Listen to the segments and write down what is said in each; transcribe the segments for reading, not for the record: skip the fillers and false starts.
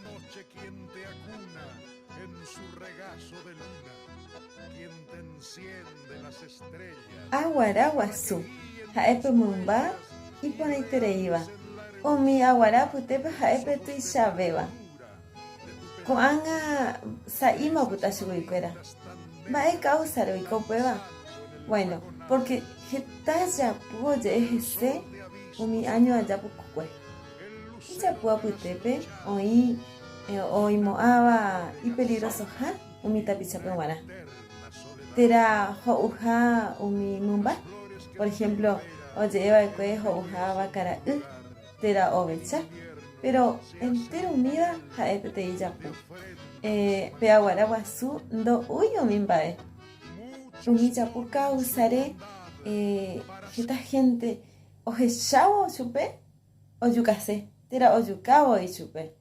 noche quien te acuna en su regazo de luna, quien te enciende las estrellas. Aguaraguazú. Ha'épe mymba iporãitereíva. Umi aguarapytépe ha'épe tuichavéva. Ko'ág̃a sa'ímapyta chuguikuéra. Mba'e cáusare oiko upéva. Bueno, porque heta japu oje'e hese umi año ajapykue. Ijapu apytépe oimo'ãva ipeligrosoha umi tapichape g̃uarã. Térã ho'uha umi mymba. Por ejemplo, oje'eva'ekue ho'uha vakara'y térã ovecha. Pero entero umíva ha'e peteĩ japu. Pe Aguaraguasu ndo'úi umi mba'e. Umi japu causare heta gente ohechávo chupe ojukase. Térã ojukávoi chupe.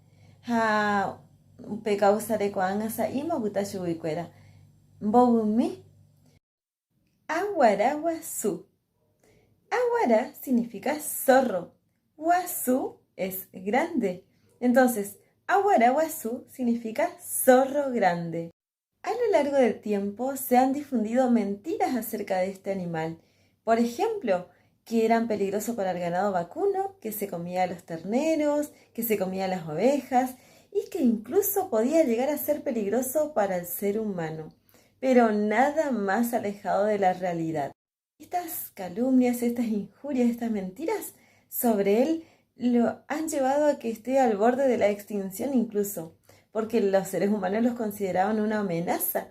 Ha pe causare ko'ág̃a sa'ímapyta chuguikuéra. Mbovymi. Aguaraguazú. Aguara significa zorro. Guazú es grande. Entonces, Aguaraguazú significa zorro grande. A lo largo del tiempo se han difundido mentiras acerca de este animal. Por ejemplo, que eran peligrosos para el ganado vacuno, que se comía a los terneros, que se comía a las ovejas y que incluso podía llegar a ser peligroso para el ser humano. Pero nada más alejado de la realidad. Estas calumnias, estas injurias, estas mentiras sobre él lo han llevado a que esté al borde de la extinción incluso, porque los seres humanos los consideraban una amenaza.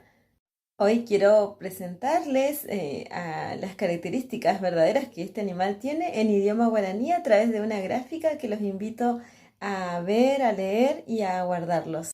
Hoy quiero presentarles a las características verdaderas que este animal tiene en idioma guaraní a través de una gráfica que los invito a ver, a leer y a guardarlos.